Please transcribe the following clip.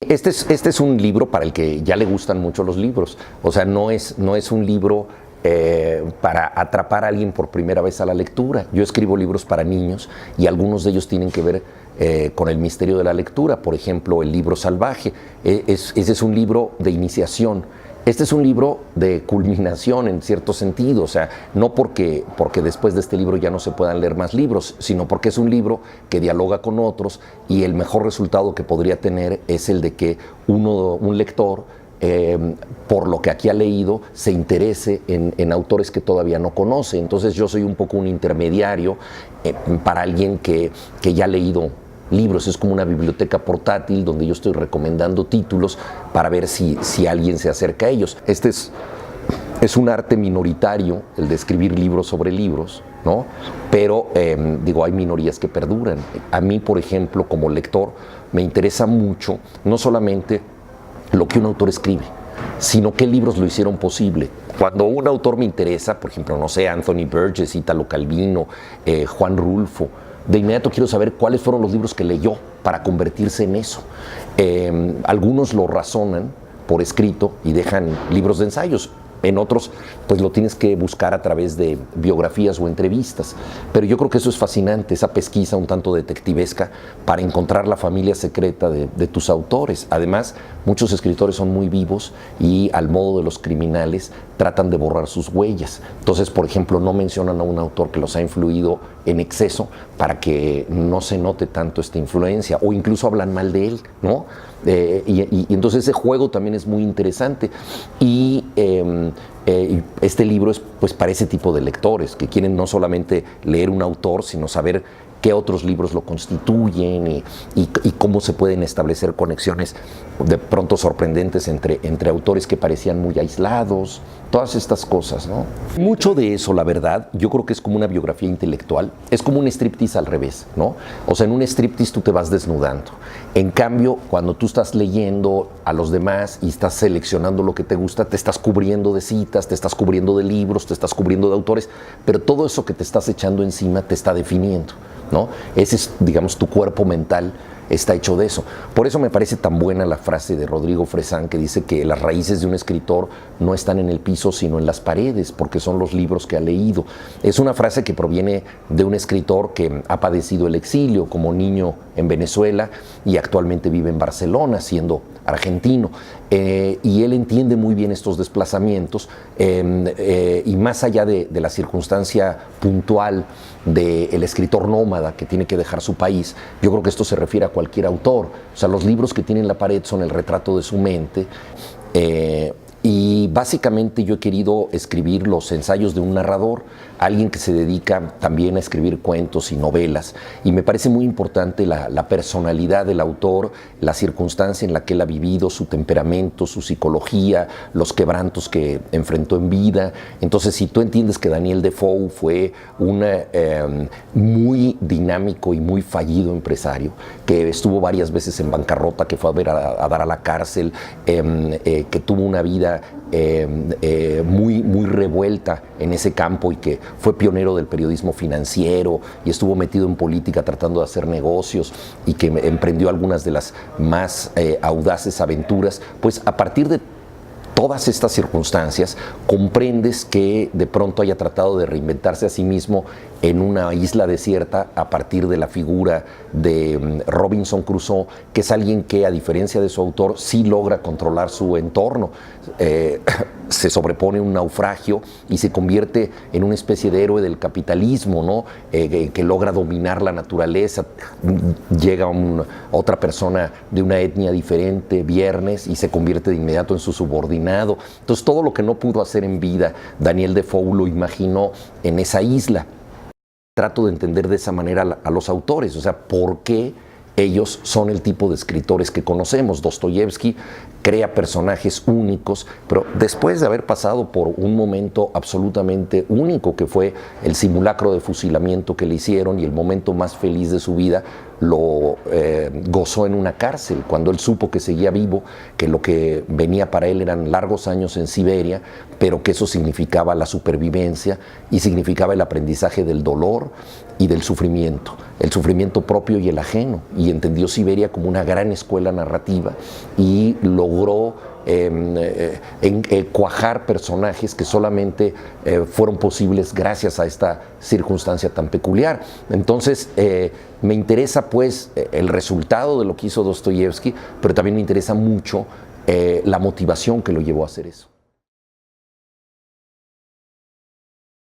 Este es un libro para el que ya le gustan mucho los libros. O sea, no es un libro para atrapar a alguien por primera vez a la lectura. Yo escribo libros para niños y algunos de ellos tienen que ver con el misterio de la lectura. Por ejemplo, El libro salvaje. Ese es un libro de iniciación. Este es un libro de culminación en cierto sentido, o sea, no porque después de este libro ya no se puedan leer más libros, sino porque es un libro que dialoga con otros y el mejor resultado que podría tener es el de que un lector, por lo que aquí ha leído, se interese en autores que todavía no conoce. Entonces yo soy un poco un intermediario para alguien que ya ha leído libros. Es como una biblioteca portátil donde yo estoy recomendando títulos para ver si alguien se acerca a ellos. Este es un arte minoritario, el de escribir libros sobre libros, ¿no? Pero, digo, hay minorías que perduran. A mí, por ejemplo, como lector, me interesa mucho no solamente lo que un autor escribe, sino qué libros lo hicieron posible. Cuando un autor me interesa, por ejemplo, no sé, Anthony Burgess, Italo Calvino, Juan Rulfo, de inmediato quiero saber cuáles fueron los libros que leyó para convertirse en eso. Algunos lo razonan por escrito y dejan libros de ensayos. En otros, pues lo tienes que buscar a través de biografías o entrevistas. Pero yo creo que eso es fascinante, esa pesquisa un tanto detectivesca para encontrar la familia secreta de tus autores. Además, muchos escritores son muy vivos y, al modo de los criminales, tratan de borrar sus huellas. Entonces, por ejemplo, no mencionan a un autor que los ha influido en exceso para que no se note tanto esta influencia, o incluso hablan mal de él, ¿no? Y entonces ese juego también es muy interesante. Y este libro es pues para ese tipo de lectores que quieren no solamente leer un autor, sino saber qué otros libros lo constituyen y cómo se pueden establecer conexiones de pronto sorprendentes entre autores que parecían muy aislados, todas estas cosas, ¿no? Mucho de eso, la verdad, yo creo que es como una biografía intelectual, es como un striptease al revés, ¿no? O sea, en un striptease tú te vas desnudando. En cambio, cuando tú estás leyendo a los demás y estás seleccionando lo que te gusta, te estás cubriendo de citas, te estás cubriendo de libros, te estás cubriendo de autores, pero todo eso que te estás echando encima te está definiendo, ¿no? Ese es, digamos, tu cuerpo mental está hecho de eso. Por eso me parece tan buena la frase de Rodrigo Fresán que dice que las raíces de un escritor no están en el piso sino en las paredes, porque son los libros que ha leído. Es una frase que proviene de un escritor que ha padecido el exilio como niño en Venezuela y actualmente vive en Barcelona, siendo argentino. Y él entiende muy bien estos desplazamientos y más allá de la circunstancia puntual del escritor nómada que tiene que dejar su país, yo creo que esto se refiere a cualquier autor. O sea, los libros que tiene en la pared son el retrato de su mente. Y básicamente yo he querido escribir los ensayos de un narrador, alguien que se dedica también a escribir cuentos y novelas. Y me parece muy importante la personalidad del autor, la circunstancia en la que él ha vivido, su temperamento, su psicología, los quebrantos que enfrentó en vida. Entonces, si tú entiendes que Daniel Defoe fue un muy dinámico y muy fallido empresario, que estuvo varias veces en bancarrota, que fue a dar a la cárcel, que tuvo una vida muy revuelta en ese campo y que fue pionero del periodismo financiero y estuvo metido en política tratando de hacer negocios y que emprendió algunas de las más audaces aventuras, pues a partir de todas estas circunstancias comprendes que de pronto haya tratado de reinventarse a sí mismo en una isla desierta a partir de la figura de Robinson Crusoe, que es alguien que, a diferencia de su autor, sí logra controlar su entorno. Se sobrepone un naufragio y se convierte en una especie de héroe del capitalismo, ¿no? Que logra dominar la naturaleza. Llega otra persona de una etnia diferente, Viernes, y se convierte de inmediato en su subordinado. Entonces, todo lo que no pudo hacer en vida, Daniel Defoe lo imaginó en esa isla. Trato de entender de esa manera a los autores, o sea, ¿por qué ellos son el tipo de escritores que conocemos? Dostoyevsky crea personajes únicos, pero después de haber pasado por un momento absolutamente único, que fue el simulacro de fusilamiento que le hicieron, y el momento más feliz de su vida lo gozó en una cárcel, cuando él supo que seguía vivo, que lo que venía para él eran largos años en Siberia, pero que eso significaba la supervivencia y significaba el aprendizaje del dolor y del sufrimiento. el sufrimiento propio y el ajeno, y entendió Siberia como una gran escuela narrativa y logró cuajar personajes que solamente fueron posibles gracias a esta circunstancia tan peculiar. Entonces, me interesa pues el resultado de lo que hizo Dostoyevsky, pero también me interesa mucho la motivación que lo llevó a hacer eso.